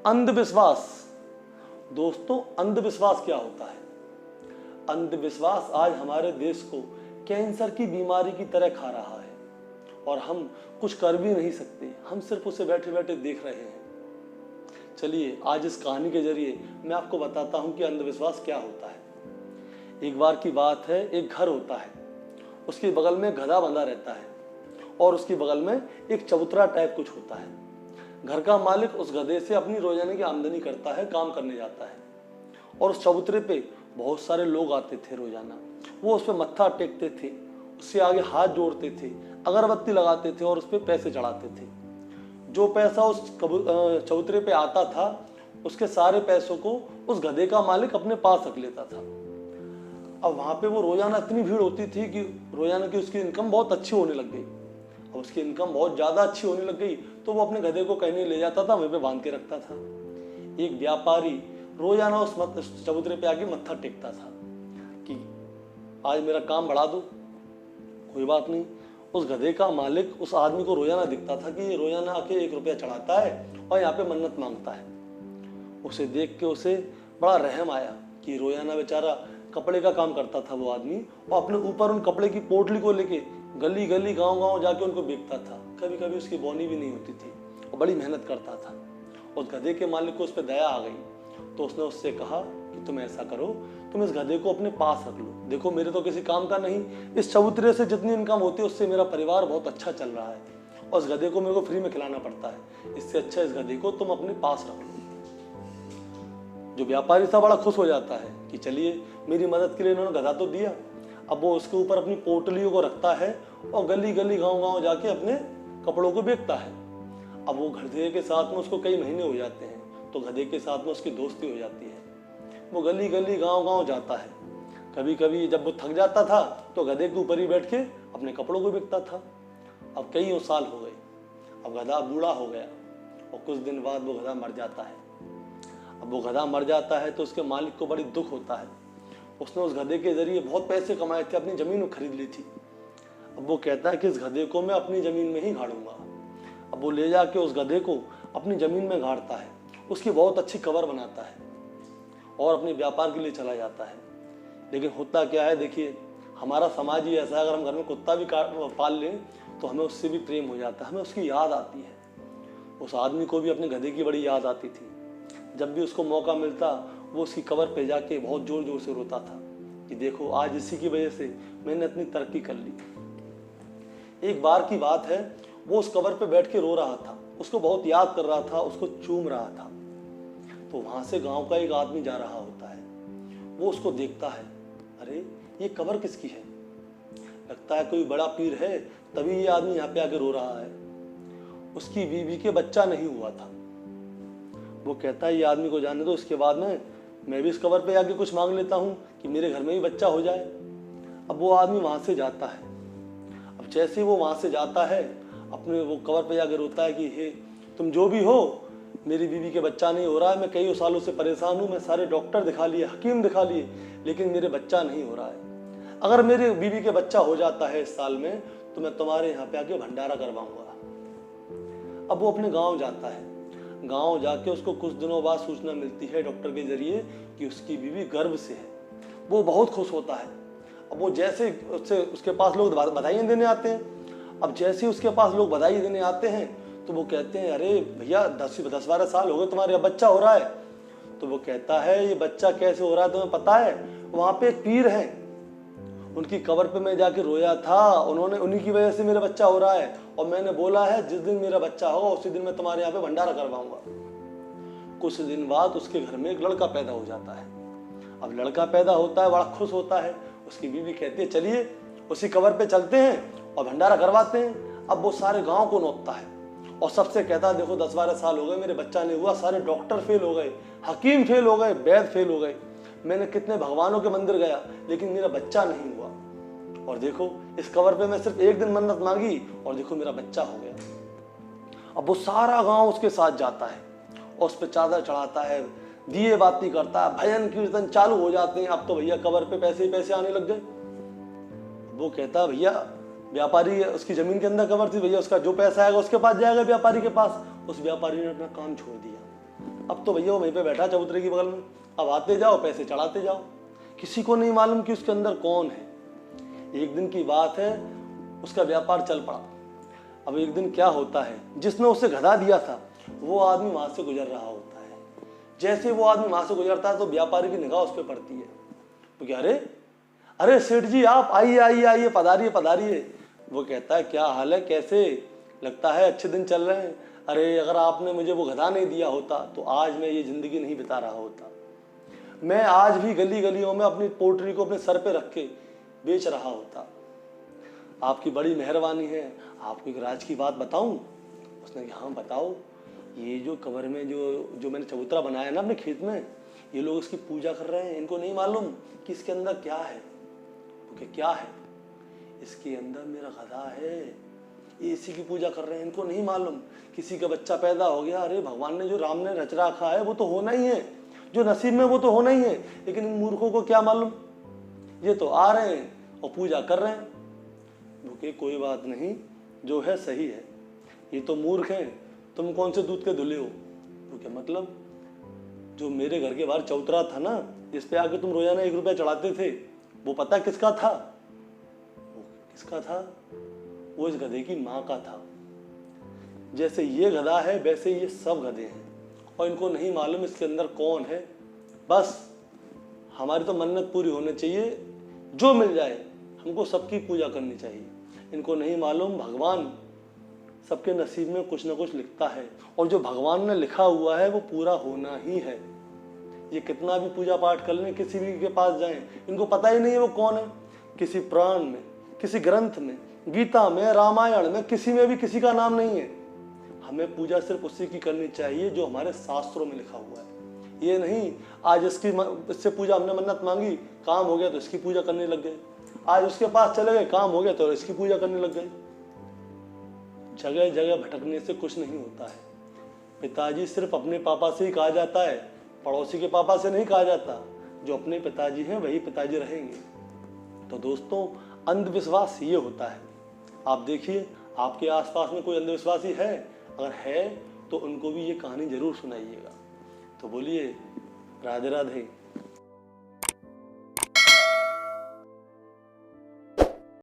अंधविश्वास। दोस्तों, अंधविश्वास क्या होता है? अंधविश्वास आज हमारे देश को कैंसर की बीमारी की तरह खा रहा है और हम कुछ कर भी नहीं सकते। हम सिर्फ उसे बैठे बैठे देख रहे हैं। चलिए, आज इस कहानी के जरिए मैं आपको बताता हूं कि अंधविश्वास क्या होता है। एक बार की बात है, एक घर होता है, उसके बगल में गधा बंधा रहता है और उसके बगल में एक चबूतरा टाइप कुछ होता है। घर का मालिक उस गधे से अपनी रोजाना की आमदनी करता है, काम करने जाता है और उस चबूतरे पे बहुत सारे लोग आते थे रोजाना। वो उस पर मत्था टेकते थे, उससे आगे हाथ जोड़ते थे, अगरबत्ती लगाते थे और उस पर पैसे चढ़ाते थे। जो पैसा उस चबूतरे पे आता था, उसके सारे पैसों को उस गधे का मालिक अपने पास रख लेता था। अब वहां पे वो रोजाना इतनी भीड़ होती थी कि रोजाना की उसकी इनकम बहुत अच्छी होने लग गई। अब उसकी इनकम बहुत ज्यादा अच्छी होने लग गई तो वो अपने गधे को कहीं नहीं ले जाता था, वहीं पे बांध के रखता था। एक व्यापारी रोजाना उस चबूतरे पे आके मत्था टेकता था कि आज मेरा काम बढ़ा दो। कोई बात नहीं, उस गधे का मालिक उस आदमी को रोजाना दिखता था कि ये रोजाना आके 1 रुपया चढ़ाता है और यहाँ पे मन्नत मांगता है। उसे देख के उसे बड़ा रहम आया कि रोजाना बेचारा कपड़े का काम करता था वो आदमी और अपने ऊपर उन कपड़े की पोटली को लेके गली गली गांव गांव जाके उनको बेचता था। कभी कभी उसकी बोनी भी नहीं होती थी और बड़ी मेहनत करता था। उस गधे के मालिक को उस पर दया आ गई तो उसने उससे कहा कि तुम ऐसा करो, तुम इस गधे को अपने पास रख लो। देखो, मेरे तो किसी काम का नहीं, इस चबूतरे से जितनी इनकम होती है उससे मेरा परिवार बहुत अच्छा चल रहा है और इस गधे को मेरे को फ्री में खिलाना पड़ता है। इससे अच्छा इस गधे को तुम अपने पास रख लो। जो व्यापारी था बड़ा खुश हो जाता है कि चलिए, मेरी मदद के लिए इन्होंने गधा तो दिया। अब वो उसके ऊपर अपनी पोटलियों को रखता है और गली गली गांव गांव जाके अपने कपड़ों को बेचता है। अब वो गधे के साथ में उसको कई महीने हो जाते हैं तो गधे के साथ में उसकी दोस्ती हो जाती है। वो गली गली गांव गांव जाता है। कभी कभी जब वो थक जाता था तो गधे के ऊपर ही बैठ के अपने कपड़ों को बेचता था। अब कई साल हो गए, अब गधा बूढ़ा हो गया और कुछ दिन बाद वो गधा मर जाता है। अब वो गधा मर जाता है तो उसके मालिक को बड़ी दुख होता है। उसने उस गधे के जरिए बहुत पैसे कमाए थे, अपनी जमीन खरीद ली थी। अब वो कहता है कि इस गधे को मैं अपनी जमीन में ही गाड़ूंगा। अब वो ले जाके उस गधे को अपनी जमीन में गाड़ता है, उसकी बहुत अच्छी कवर बनाता है और अपने व्यापार के लिए चला जाता है। लेकिन होता क्या है, देखिए, हमारा समाज ही ऐसा है, अगर हम घर में कुत्ता भी पाल लें तो हमें उससे भी प्रेम हो जाता है, हमें उसकी याद आती है। उस आदमी को भी अपने गधे की बड़ी याद आती थी। जब भी उसको मौका मिलता वो उसकी कवर पे जाके बहुत जोर जोर से रोता था कि देखो, आज इसी की वजह से मैंने इतनी तरक्की कर ली। एक बार की बात है, वो उस कवर पे बैठ के रो रहा था, उसको बहुत याद कर रहा था, उसको चूम रहा था। तो वहां से गांव का एक आदमी जा रहा होता है। वो उसको देखता है, अरे ये कवर किसकी है? लगता है कोई बड़ा पीर है, तभी ये आदमी यहाँ पे आके रो रहा है। उसकी बीवी के बच्चा नहीं हुआ था। वो कहता है, ये आदमी को जाने दो, उसके बाद मैं भी इस कवर पे आके कुछ मांग लेता हूँ कि मेरे घर में भी बच्चा हो जाए। अब वो आदमी वहां से जाता है। अब जैसे वो वहां से जाता है, अपने वो कवर पे जाके रोता है कि हे तुम जो भी हो, मेरी बीवी के बच्चा नहीं हो रहा है। मैं कई सालों से परेशान हूँ, मैं सारे डॉक्टर दिखा लिए, हकीम दिखा लिए, लेकिन मेरे बच्चा नहीं हो रहा है। अगर मेरे बीवी के बच्चा हो जाता है इस साल में तो मैं तुम्हारे यहाँ पे आके भंडारा करवाऊंगा। अब वो अपने गाँव जाता है। गांव जाके उसको कुछ दिनों बाद सूचना मिलती है डॉक्टर के जरिए कि उसकी बीवी गर्भ से है। वो बहुत खुश होता है। अब वो जैसे उसके पास लोग बधाइयाँ देने आते हैं। अब जैसे उसके पास लोग बधाई देने आते हैं तो वो कहते हैं, अरे भैया 10-12 साल हो गए तुम्हारे, अब बच्चा हो रहा है। तो वो कहता है, ये बच्चा कैसे हो रहा है तुम्हें पता है? वहाँ पे एक पीर है, उनकी कबर पे मैं जाके रोया था, उन्हीं की वजह से मेरा बच्चा हो रहा है और मैंने बोला है जिस दिन मेरा बच्चा होगा उसी दिन मैं तुम्हारे यहाँ पे भंडारा करवाऊंगा। कुछ दिन बाद उसके घर में एक लड़का पैदा हो जाता है। अब लड़का पैदा होता है, बड़ा खुश होता है। उसकी बीवी कहती है, चलिए उसी कबर पे चलते हैं और भंडारा करवाते हैं। अब वो सारे गाँव को नोचता है और सबसे कहता है, देखो 10-12 साल हो गए मेरे बच्चा नहीं हुआ, सारे डॉक्टर फेल हो गए, हकीम फेल हो गए, वैद्य फेल हो गए, मैंने कितने भगवानों के मंदिर गया लेकिन मेरा बच्चा नहीं हुआ। और देखो इस कवर पे मैं सिर्फ एक दिन मन्नत मांगी और देखो मेरा बच्चा हो गया। अब वो सारा गांव उसके साथ जाता है और उस पर चादर चढ़ाता है, दिए बाती करता है, भजन कीर्तन चालू हो जाते हैं। अब तो भैया कबर पे पैसे ही पैसे आने लग गए। वो कहता भैया, व्यापारी उसकी जमीन के अंदर कबर थी, भैया उसका जो पैसा आएगा उसके पास जाएगा व्यापारी के पास। उस व्यापारी ने अपना काम छोड़ दिया, अब तो भैया वो वहीं पे बैठा चबूतरे की बगल में, अब आते जाओ पैसे चढ़ाते जाओ, किसी को नहीं मालूम कि उसके अंदर कौन है। एक दिन की बात है, उसका व्यापार चल पड़ा। अब एक दिन क्या होता है, जिसने उसे गधा दिया था वो आदमी वहां से गुजर रहा होता है। जैसे वो आदमी वहां से गुजरता है तो व्यापारी की निगाह उस पर पड़ती है। तो क्या, अरे अरे सेठ जी आप आइए आइए आइए, पधारिए पधारिए। वो कहता है क्या हाल है, कैसे, लगता है अच्छे दिन चल रहे हैं। अरे अगर आपने मुझे वो गधा नहीं दिया होता तो आज मैं ये जिंदगी नहीं बिता रहा होता। मैं आज भी गली गलियों में अपनी पोल्ट्री को अपने सर पे रख के बेच रहा होता। आपकी बड़ी मेहरबानी है, आपको एक राज की बात बताऊं? उसने कहा हाँ बताओ। ये जो कब्र में जो मैंने चबूतरा बनाया ना अपने खेत में, ये लोग इसकी पूजा कर रहे हैं, इनको नहीं मालूम कि इसके अंदर क्या है। तो क्या है? इसके अंदर मेरा गधा है, ये इसी की पूजा कर रहे हैं, इनको नहीं मालूम। किसी का बच्चा पैदा हो गया, अरे भगवान ने जो राम ने रच रखा है वो तो होना ही है, जो नसीब में वो तो होना ही है, लेकिन इन मूर्खों को क्या मालूम, ये तो आ रहे हैं और पूजा कर रहे हैं। बोले कोई बात नहीं, जो है सही है, ये तो मूर्ख हैं, तुम कौन से दूध के धुले हो? वो क्या मतलब, जो मेरे घर के बाहर चौतरा था ना, जिस पे आके तुम रोजाना 1 रुपया चढ़ाते थे, वो पता किसका था? वो किसका था? वो इस गधे की माँ का था। जैसे ये गधा है वैसे ये सब गधे हैं, और इनको नहीं मालूम इसके अंदर कौन है। बस हमारी तो मन्नत पूरी होनी चाहिए, जो मिल जाए हमको सबकी पूजा करनी चाहिए। इनको नहीं मालूम भगवान सबके नसीब में कुछ ना कुछ लिखता है, और जो भगवान ने लिखा हुआ है वो पूरा होना ही है। ये कितना भी पूजा पाठ कर लें, किसी भी के पास जाएं, इनको पता ही नहीं है वो कौन है। किसी पुराण में, किसी ग्रंथ में, गीता में, रामायण में, किसी में भी किसी का नाम नहीं है। हमें पूजा सिर्फ उसी की करनी चाहिए जो हमारे शास्त्रों में लिखा हुआ है। ये नहीं आज इससे पूजा हमने मन्नत मांगी, काम हो गया तो इसकी पूजा करने लग गए, आज उसके पास चले गए, काम हो गया तो इसकी पूजा करने लग गए। जगह जगह भटकने से कुछ नहीं होता है। पिताजी सिर्फ अपने पापा से ही कहा जाता है, पड़ोसी के पापा से नहीं कहा जाता। जो अपने पिताजी हैं वही पिताजी रहेंगे। तो दोस्तों, अंधविश्वास ये होता है। आप देखिए आपके आसपास में कोई अंधविश्वासी है, अगर है तो उनको भी ये कहानी जरूर सुनाइएगा। तो बोलिए राधे राधे।